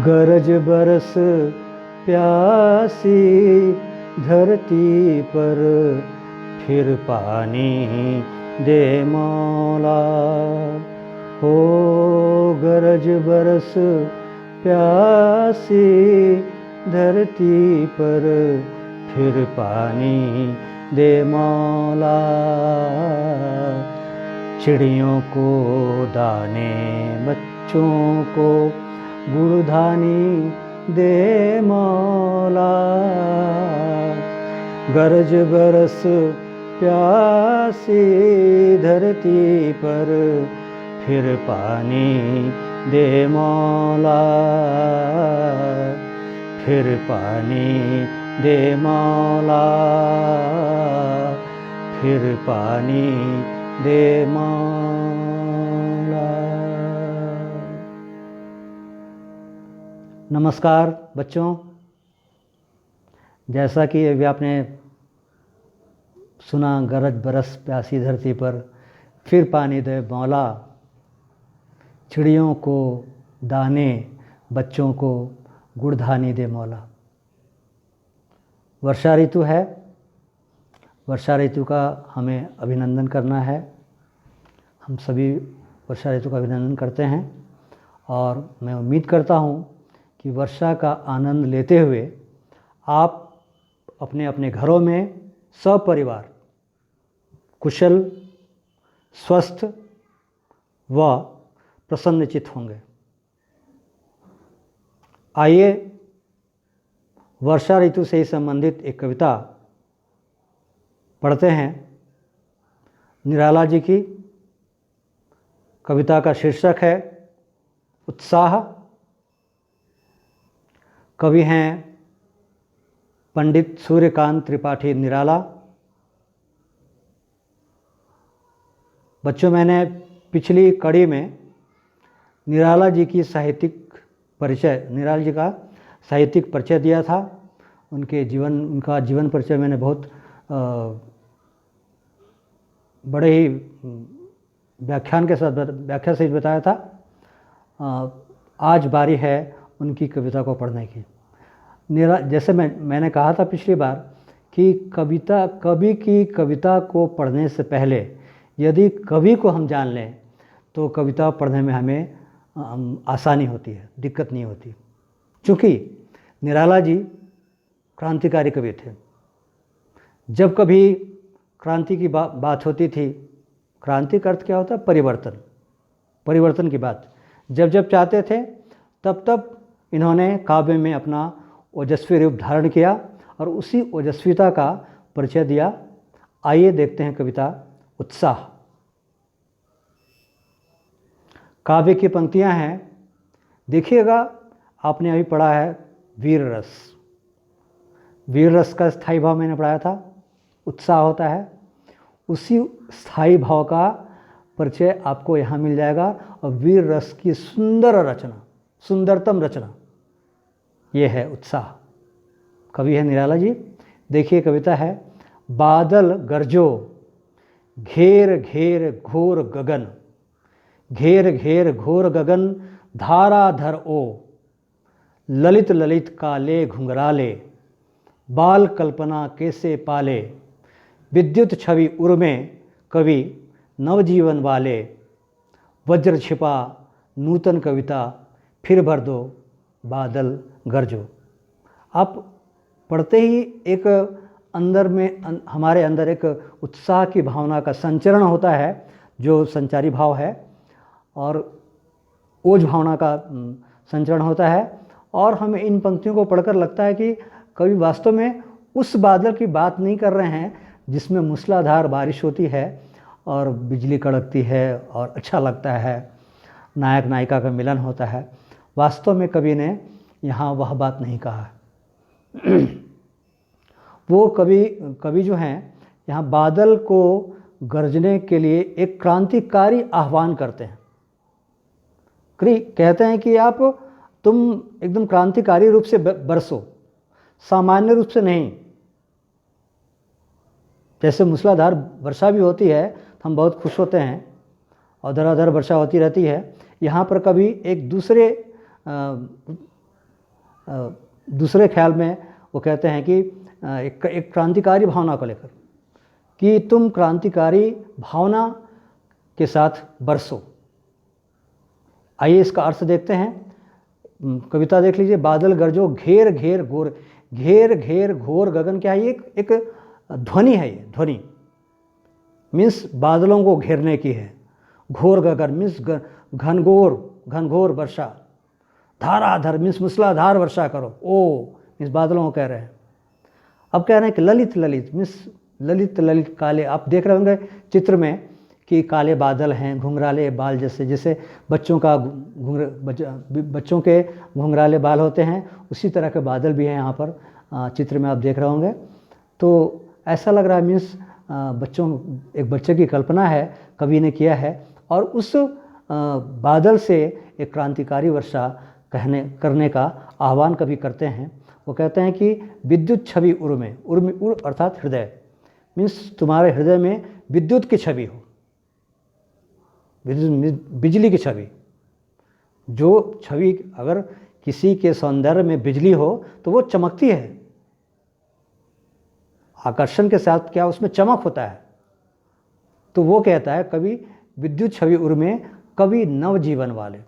गरज बरस प्यासी धरती पर, फिर पानी दे मौला। हो गरज बरस प्यासी धरती पर, फिर पानी दे मौला। चिड़ियों को दाने, बच्चों को गुड़धानी दे मौला। गरज बरस प्यासी धरती पर, फिर पानी दे मौला। फिर पानी दे मौला, फिर पानी दे मौला। नमस्कार बच्चों, जैसा कि अभी आपने सुना, गरज बरस प्यासी धरती पर, फिर पानी दे मौला। चिड़ियों को दाने, बच्चों को गुड़धानी दे मौला। वर्षा ऋतु है। वर्षा ऋतु का हमें अभिनंदन करना है। हम सभी वर्षा ऋतु का अभिनंदन करते हैं और मैं उम्मीद करता हूँ कि वर्षा का आनंद लेते हुए आप अपने अपने घरों में सपरिवार कुशल, स्वस्थ व प्रसन्नचित्त होंगे। आइए वर्षा ऋतु से ही संबंधित एक कविता पढ़ते हैं। निराला जी की कविता का शीर्षक है उत्साह। कवि हैं पंडित सूर्यकांत त्रिपाठी निराला। बच्चों, मैंने पिछली कड़ी में निराला जी की निराला जी का साहित्यिक परिचय दिया था। उनका जीवन परिचय मैंने बहुत बड़े ही व्याख्या सहित बताया था। आज बारी है उनकी कविता को पढ़ने की। जैसे मैंने कहा था पिछली बार कि कवि की कविता को पढ़ने से पहले यदि कवि को हम जान लें तो कविता पढ़ने में हमें आसानी होती है, दिक्कत नहीं होती। चूँकि निराला जी क्रांतिकारी कवि थे। जब कभी क्रांति की बात होती थी, क्रांति का अर्थ क्या होता है? परिवर्तन। परिवर्तन की बात जब जब चाहते थे तब तब इन्होंने काव्य में अपना ओजस्वी रूप धारण किया और उसी ओजस्विता का परिचय दिया। आइए देखते हैं कविता उत्साह। काव्य की पंक्तियां हैं, देखिएगा। आपने अभी पढ़ा है वीर रस। वीर रस का स्थायी भाव मैंने पढ़ाया था, उत्साह होता है। उसी स्थायी भाव का परिचय आपको यहाँ मिल जाएगा। और वीर रस की सुंदर रचना, सुंदरतम रचना ये है उत्साह। कवि है निराला जी। देखिए कविता है। बादल गरजो घेर घेर घोर गगन, घेर घेर घोर गगन धाराधर ओ। ललित ललित काले घुंघराले, बाल कल्पना कैसे पाले। विद्युत छवि उर्मे कवि नवजीवन वाले। वज्र छिपा नूतन कविता, फिर भर दो बादल गरजो। आप पढ़ते ही एक हमारे अंदर एक उत्साह की भावना का संचरण होता है, जो संचारी भाव है, और ओज भावना का संचरण होता है। और हमें इन पंक्तियों को पढ़कर लगता है कि कवि वास्तव में उस बादल की बात नहीं कर रहे हैं जिसमें मूसलाधार बारिश होती है और बिजली कड़कती है और अच्छा लगता है, नायक नायिका का मिलन होता है। वास्तव में कवि ने यहाँ वह बात नहीं कहा है। वो कवि जो हैं यहाँ बादल को गरजने के लिए एक क्रांतिकारी आह्वान करते हैं। कहते हैं कि तुम एकदम क्रांतिकारी रूप से बरसो, सामान्य रूप से नहीं। जैसे मूसलाधार वर्षा भी होती है तो हम बहुत खुश होते हैं और धराधर वर्षा होती रहती है। यहाँ पर कभी एक दूसरे ख्याल में वो कहते हैं कि एक क्रांतिकारी भावना को लेकर कि तुम क्रांतिकारी भावना के साथ बरसो। आइए इसका अर्थ देखते हैं। कविता देख लीजिए। बादल गरजो घेर घेर घोर, घेर घेर घोर गगन, क्या है? एक ध्वनि है। ये ध्वनि मीन्स बादलों को घेरने की है। घोर गगन मीन्स घनघोर वर्षा। धाराधर मीन्स मूसलाधार वर्षा करो। ओ मीन्स बादलों को कह रहे हैं। अब कह रहे हैं कि ललित ललित मीन्स ललित काले। आप देख रहे होंगे चित्र में कि काले बादल हैं, घुंघराले बाल, जैसे बच्चों के घुंघराले बाल होते हैं, उसी तरह के बादल भी हैं यहाँ पर चित्र में आप देख रहे होंगे। तो ऐसा लग रहा है मीन्स एक बच्चे की कल्पना है, कवि ने किया है, और उस बादल से एक क्रांतिकारी वर्षा करने का आह्वान कवि करते हैं। वो कहते हैं कि विद्युत छवि उर में, उर अर्थात हृदय, मीन्स तुम्हारे हृदय में विद्युत की छवि हो। बिजली की छवि, जो छवि अगर किसी के सौंदर्य में बिजली हो तो वो चमकती है। आकर्षण के साथ क्या उसमें चमक होता है। तो वो कहता है कवि विद्युत छवि उर में कवि नवजीवन वाले।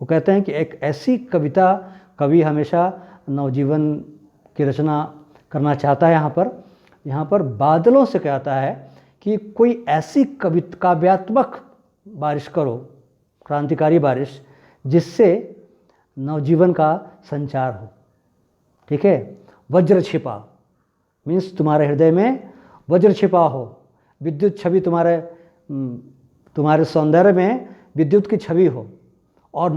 वो कहते हैं कि एक ऐसी कविता कवि हमेशा नवजीवन की रचना करना चाहता है। यहाँ पर बादलों से कहता है कि कोई ऐसी काव्यात्मक बारिश करो, क्रांतिकारी बारिश, जिससे नवजीवन का संचार हो। ठीक है। वज्र छिपा मीन्स तुम्हारे हृदय में वज्र छिपा हो। विद्युत छवि तुम्हारे सौंदर्य में विद्युत की छवि हो। और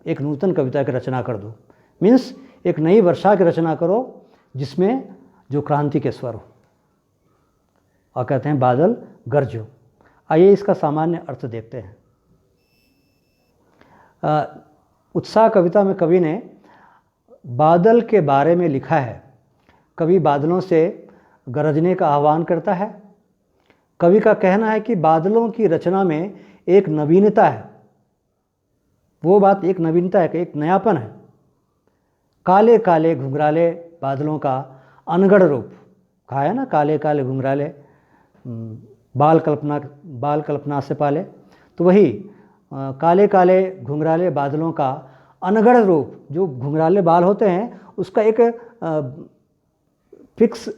एक नूतन कविता की रचना कर दो। मीन्स एक नई वर्षा की रचना करो जिसमें जो क्रांति के स्वर हो। और कहते हैं बादल गरजो। आइए इसका सामान्य अर्थ देखते हैं। उत्साह कविता में कवि ने बादल के बारे में लिखा है। कवि बादलों से गरजने का आह्वान करता है। कवि का कहना है कि बादलों की रचना में एक नवीनता है। वो बात एक नवीनता है कि एक नयापन है। काले काले घुंघराले बादलों का अनगढ़ रूप कहा है ना, काले काले घुंघराले बाल कल्पना से पाले। तो वही काले काले घुंघराले बादलों का अनगढ़ रूप, जो घुंघराले बाल होते हैं उसका एक फिक्स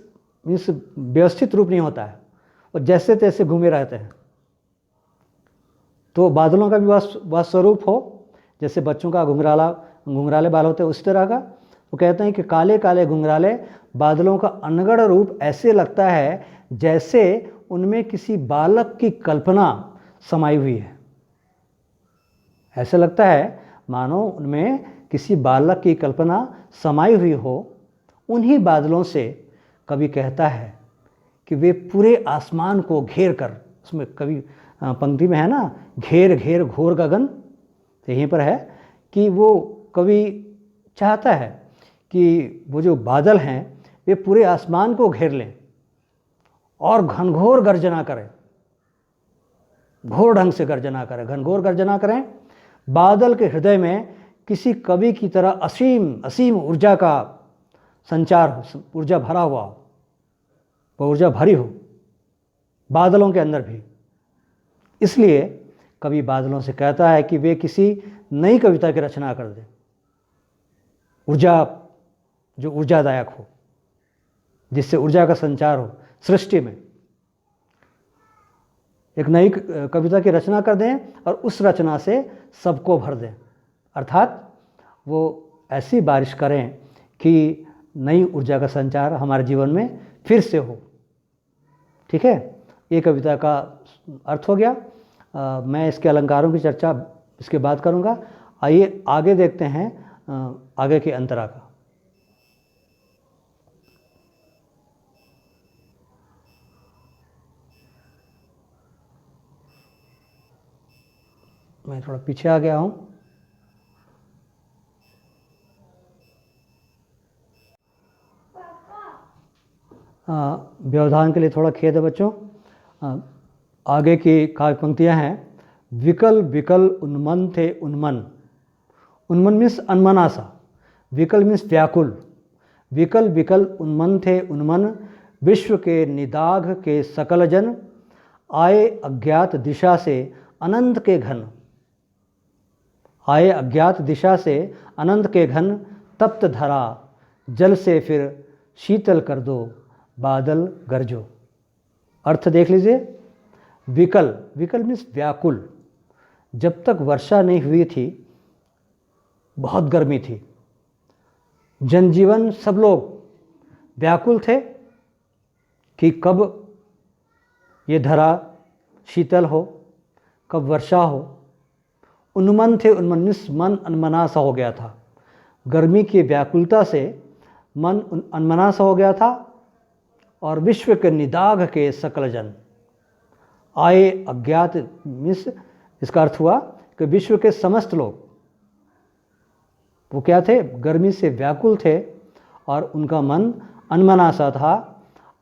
मीन्स व्यवस्थित रूप नहीं होता है, और जैसे तैसे घूमे रहते हैं। तो बादलों का भी वह स्वरूप हो, जैसे बच्चों का घुंघराले बाल होते हैं उस तरह का। वो कहते हैं कि काले काले घुंघराले बादलों का अनगढ़ रूप ऐसे लगता है जैसे उनमें किसी बालक की कल्पना समाई हुई है। ऐसे लगता है मानो उनमें किसी बालक की कल्पना समाई हुई हो। उन्हीं बादलों से कवि कहता है कि वे पूरे आसमान को घेर कर, उसमें कवि पंक्ति में है ना, घेर घेर घोर गगन, तो यहीं पर है कि वो कवि चाहता है कि वो जो बादल हैं वे पूरे आसमान को घेर लें और घनघोर गर्जना करें, घोर ढंग से गर्जना करें, घनघोर गर्जना करें। बादल के हृदय में किसी कवि की तरह असीम ऊर्जा का संचार हो, ऊर्जा भरा हुआ हो, वो ऊर्जा भरी हो बादलों के अंदर भी। इसलिए कवि बादलों से कहता है कि वे किसी नई कविता की रचना कर दें, जो ऊर्जादायक हो, जिससे ऊर्जा का संचार हो सृष्टि में। एक नई कविता की रचना कर दें और उस रचना से सबको भर दें, अर्थात वो ऐसी बारिश करें कि नई ऊर्जा का संचार हमारे जीवन में फिर से हो। ठीक है, ये कविता का अर्थ हो गया। मैं इसके अलंकारों की चर्चा इसके बाद करूँगा। आइए आगे देखते हैं आगे की अंतरा का। मैं थोड़ा पीछे आ गया हूँ। व्यवधान के लिए थोड़ा खेद है बच्चों। आगे की काव्य पंक्तियाँ हैं, विकल विकल उन्मन थे उन्मन। उन्मन मीन्स अनमना सा, विकल मीन्स व्याकुल। विकल विकल उन्मन थे उन्मन, विश्व के निदाघ के सकल जन, आए अज्ञात दिशा से अनंत के घन। आए अज्ञात दिशा से अनंत के घन, तप्त धरा जल से फिर शीतल कर दो, बादल गरजो। अर्थ देख लीजिए, विकल, विकल मीन्स व्याकुल। जब तक वर्षा नहीं हुई थी बहुत गर्मी थी, जनजीवन सब लोग व्याकुल थे कि कब ये धरा शीतल हो, कब वर्षा हो। उन्मन थे उन्मन मीन्स मन अनमना सा हो गया था। गर्मी की व्याकुलता से मन अनमना सा हो गया था। और विश्व के निदाघ के सकल जन, आए अज्ञात मीन्स इसका अर्थ हुआ कि विश्व के समस्त लोग वो क्या थे, गर्मी से व्याकुल थे और उनका मन अनमना सा था।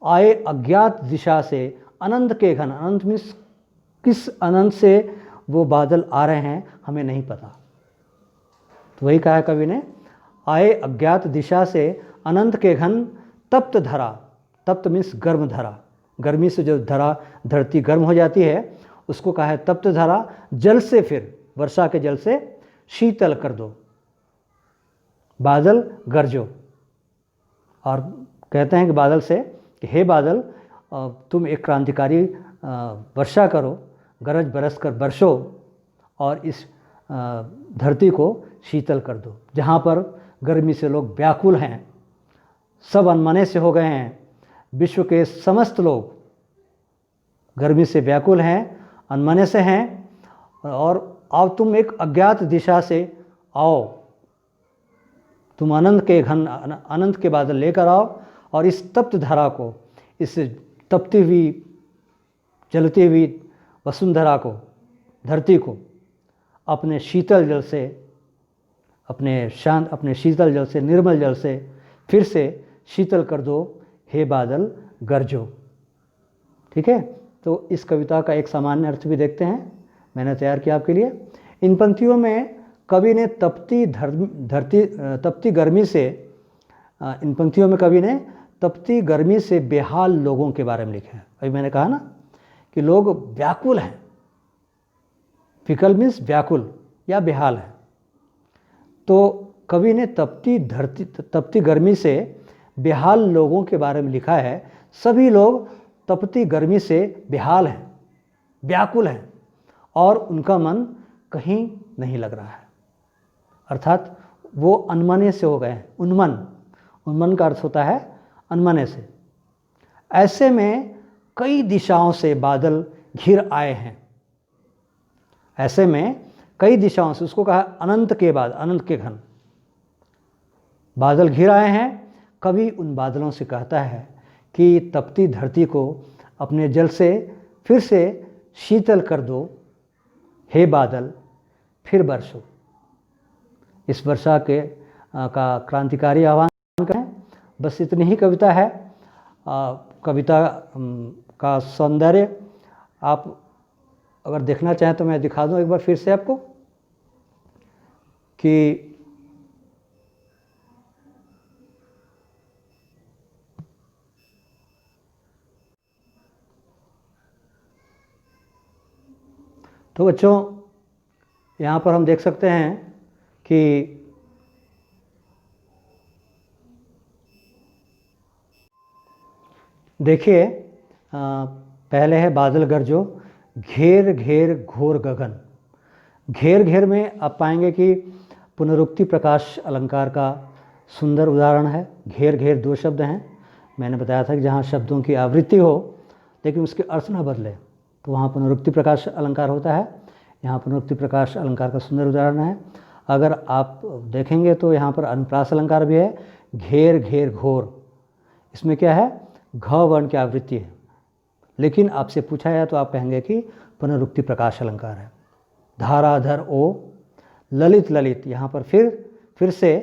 आए अज्ञात दिशा से अनंत के घन, अनंत मीन्स किस अनंत से वो बादल आ रहे हैं हमें नहीं पता। तो वही कहा है कवि ने, आए अज्ञात दिशा से अनंत के घन, तप्त धरा। तप्त मीन्स गर्म धरा, गर्मी से जो धरा धरती गर्म हो जाती है उसको कहा है तप्त धरा। जल से फिर, वर्षा के जल से शीतल कर दो, बादल गरजो। और कहते हैं कि बादल से कि हे बादल तुम एक क्रांतिकारी वर्षा करो, गरज बरस कर बरसो और इस धरती को शीतल कर दो। जहाँ पर गर्मी से लोग व्याकुल हैं, सब अनमने से हो गए हैं, विश्व के समस्त लोग गर्मी से व्याकुल हैं, अनमने से हैं, और अब तुम एक अज्ञात दिशा से आओ, तुम अनंत के घन, अनंत के बादल लेकर आओ और इस तप्त धारा को, इस तपती हुई जलती हुई वसुंधरा को, धरती को अपने शीतल जल से, अपने शांत, अपने शीतल जल से, निर्मल जल से फिर से शीतल कर दो, हे बादल गरजो। ठीक है, तो इस कविता का एक सामान्य अर्थ भी देखते हैं, मैंने तैयार किया आपके लिए। इन पंक्तियों में कवि ने तपती गर्मी से, इन पंक्तियों में कवि ने तपती गर्मी से बेहाल लोगों के बारे में लिखा है। अभी मैंने कहा ना कि लोग व्याकुल हैं, विकल मीन्स व्याकुल या बेहाल है। तो कवि ने तपती गर्मी से बेहाल लोगों के बारे में लिखा है। सभी लोग तपती गर्मी से बेहाल हैं, व्याकुल हैं और उनका मन कहीं नहीं लग रहा है, अर्थात वो अनमने से हो गए हैं। उन्मन का अर्थ होता है अनमने से। ऐसे में कई दिशाओं से बादल घिर आए हैं। ऐसे में कई दिशाओं से, उसको कहा अनंत के बाद, अनंत के घन बादल घिर आए हैं। कवि उन बादलों से कहता है कि तपती धरती को अपने जल से फिर से शीतल कर दो, हे बादल फिर बरसो। इस वर्षा के का क्रांतिकारी आह्वान करें। बस इतनी ही कविता है। कविता का सौंदर्य आप अगर देखना चाहें तो मैं दिखा दूं एक बार फिर से आपको कि तो बच्चों यहाँ पर हम देख सकते हैं कि देखिए, पहले है बादल गरजो, घेर घेर घोर गगन। घेर घेर में आप पाएंगे कि पुनरुक्ति प्रकाश अलंकार का सुंदर उदाहरण है। घेर घेर दो शब्द हैं। मैंने बताया था कि जहाँ शब्दों की आवृत्ति हो लेकिन उसके अर्थ न बदले तो वहाँ पुनरुक्ति प्रकाश अलंकार होता है। यहाँ पुनरुक्ति प्रकाश अलंकार का सुंदर उदाहरण है। अगर आप देखेंगे तो यहाँ पर अनुप्रास अलंकार भी है। घेर घेर घोर, इसमें क्या है, घ वर्ण की आवृत्ति है, लेकिन आपसे पूछा जाए तो आप कहेंगे कि पुनरुक्ति प्रकाश अलंकार है। धाराधर ओ, ललित ललित, यहाँ पर फिर से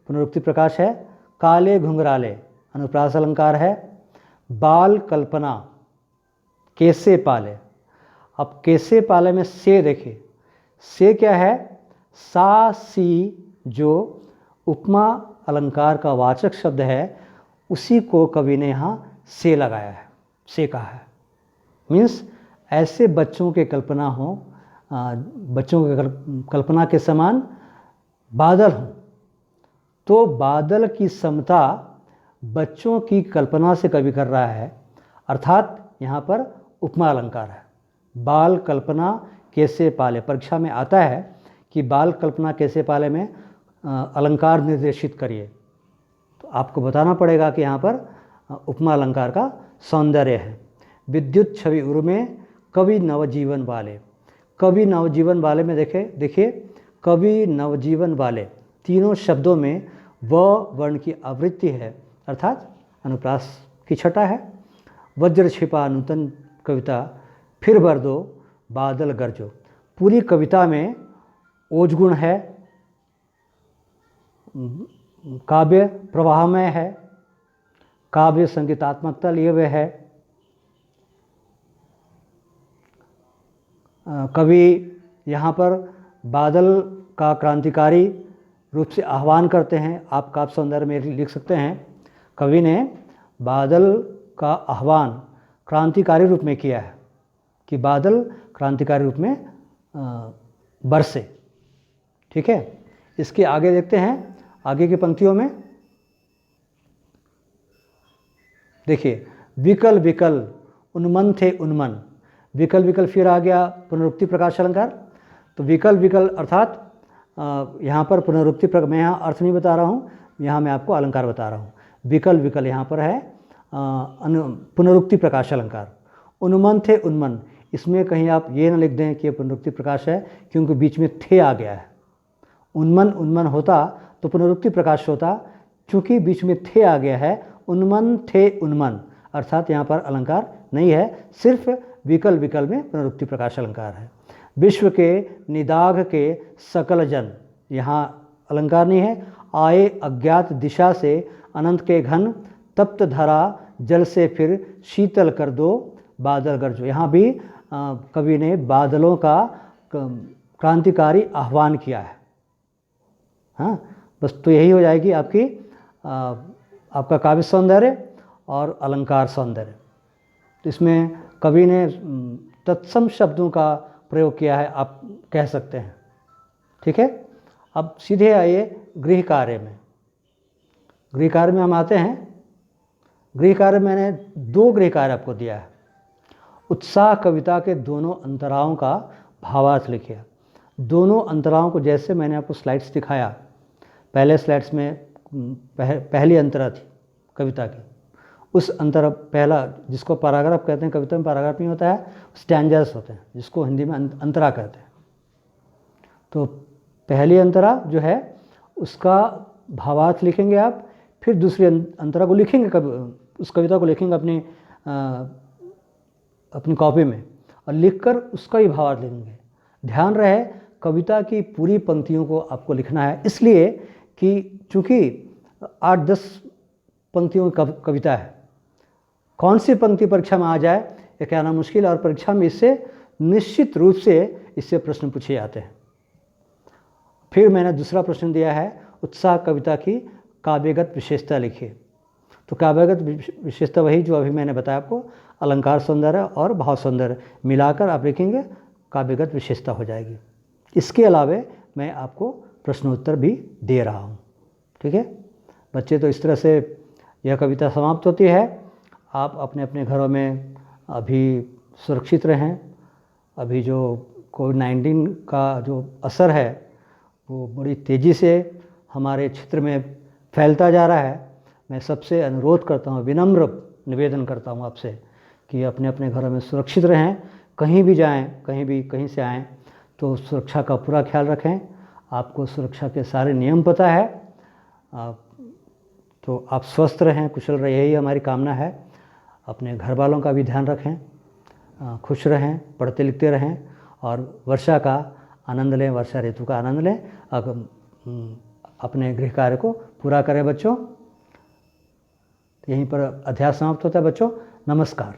पुनरुक्ति प्रकाश है। काले घुंघराले अनुप्रास अलंकार है। बाल कल्पना, कैसे पाले, अब कैसे पाले में से देखिए, से क्या है, सा सी जो उपमा अलंकार का वाचक शब्द है उसी को कवि ने यहाँ से लगाया है, से कहा है। मीन्स ऐसे बच्चों के कल्पना हो, बच्चों के कल्पना के समान बादल हो, तो बादल की समता बच्चों की कल्पना से कवि कर रहा है, अर्थात यहाँ पर उपमा अलंकार है। बाल कल्पना कैसे पाले, परीक्षा में आता है कि बाल कल्पना कैसे पाले में अलंकार निर्देशित करिए, तो आपको बताना पड़ेगा कि यहाँ पर उपमा अलंकार का सौंदर्य है। विद्युत छवि उर्मे कवि नवजीवन वाले, कवि नवजीवन वाले में देखिए कवि नवजीवन वाले तीनों शब्दों में व वर्ण की आवृत्ति है, अर्थात अनुप्रास की छटा है। वज्र छिपा नूतन कविता फिर भर दो बादल गरजो, पूरी कविता में ओजगुण है, काव्य प्रवाहमय है, काव्य संगीतात्मकता लिए हुए है। कवि यहाँ पर बादल का क्रांतिकारी रूप से आह्वान करते हैं। आप काव्य सौंदर्य में लिख सकते हैं, कवि ने बादल का आह्वान क्रांतिकारी रूप में किया है कि बादल क्रांतिकारी रूप में बरसे। ठीक है, इसके आगे देखते हैं, आगे की पंक्तियों में देखिए, विकल विकल उन्मन थे उन्मन, विकल विकल फिर आ गया पुनरुक्ति प्रकाश अलंकार। तो विकल विकल अर्थात यहाँ पर पुनरुक्ति मैं यहाँ अर्थ नहीं बता रहा हूँ, यहाँ मैं आपको अलंकार बता रहा हूँ। विकल विकल यहाँ पर है पुनरुक्ति प्रकाश अलंकार। उन्मन थे उन्मन, इसमें कहीं आप ये ना लिख दें कि ये पुनरुक्ति प्रकाश है, क्योंकि बीच में थे आ गया है। उन्मन उन्मन होता तो पुनरुक्ति प्रकाश होता, चूँकि बीच में थे आ गया है, उन्मन थे उन्मन, अर्थात यहाँ पर अलंकार नहीं है, सिर्फ विकल विकल में पुनरुक्ति प्रकाश अलंकार है। विश्व के निदाघ के सकल जन, यहाँ अलंकार नहीं है। आए अज्ञात दिशा से अनंत के घन, तप्त धरा जल से फिर शीतल कर दो बादल गरजो, यहाँ भी कवि ने बादलों का क्रांतिकारी आह्वान किया है। हाँ, बस तो यही हो जाएगी आपकी आपका काव्य सौंदर्य और अलंकार सौंदर्य। तो इसमें कवि ने तत्सम शब्दों का प्रयोग किया है, आप कह सकते हैं। ठीक है, अब सीधे आइए गृह कार्य में। गृह कार्य में हम आते हैं। गृह कार्य मैंने 2 गृह कार्य आपको दिया है। उत्साह कविता के दोनों अंतराओं का भावार्थ लिखिए। दोनों अंतराओं को जैसे मैंने आपको स्लाइड्स दिखाया, पहले स्लाइड्स में पहली अंतरा थी कविता की, उस अंतर पहला जिसको पैराग्राफ कहते हैं, कविता में पैराग्राफ नहीं होता है, स्टैंजर्स होते हैं, जिसको हिंदी में अंतरा कहते हैं। तो पहली अंतरा जो है उसका भावार्थ लिखेंगे आप, फिर दूसरी अंतरा को लिखेंगे, उस कविता को लिखेंगे अपनी कॉपी में और लिखकर उसका ही भावार्थ लिखेंगे। ध्यान रहे कविता की पूरी पंक्तियों को आपको लिखना है, इसलिए कि चूँकि 8-10 पंक्तियों की कविता है, कौन सी पंक्ति परीक्षा में आ जाए ये कहना मुश्किल, और परीक्षा में इससे निश्चित रूप से इससे प्रश्न पूछे जाते हैं। फिर मैंने दूसरा प्रश्न दिया है, उत्साह कविता की काव्यगत विशेषता लिखिए। तो काव्यगत विशेषता वही जो अभी मैंने बताया आपको, अलंकार सौंदर्य और भाव सौंदर्य मिलाकर आप लिखेंगे, काव्यगत विशेषता हो जाएगी। इसके अलावे मैं आपको प्रश्नोत्तर भी दे रहा हूँ। ठीक है बच्चे, तो इस तरह से यह कविता समाप्त होती है। आप अपने अपने घरों में अभी सुरक्षित रहें। अभी जो कोविड-19 का जो असर है वो बड़ी तेज़ी से हमारे क्षेत्र में फैलता जा रहा है। मैं सबसे अनुरोध करता हूँ, विनम्र निवेदन करता हूँ आपसे कि अपने अपने घरों में सुरक्षित रहें। कहीं भी जाएं, कहीं से आएं तो सुरक्षा का पूरा ख्याल रखें। आपको सुरक्षा के सारे नियम पता है, तो आप स्वस्थ रहें, कुशल रहें, यही हमारी कामना है। अपने घर वालों का भी ध्यान रखें, खुश रहें, पढ़ते लिखते रहें और वर्षा का आनंद लें, वर्षा ऋतु का आनंद लें। अब अपने गृह कार्य को पूरा करें बच्चों। यहीं पर अध्याय समाप्त होता है बच्चों। नमस्कार।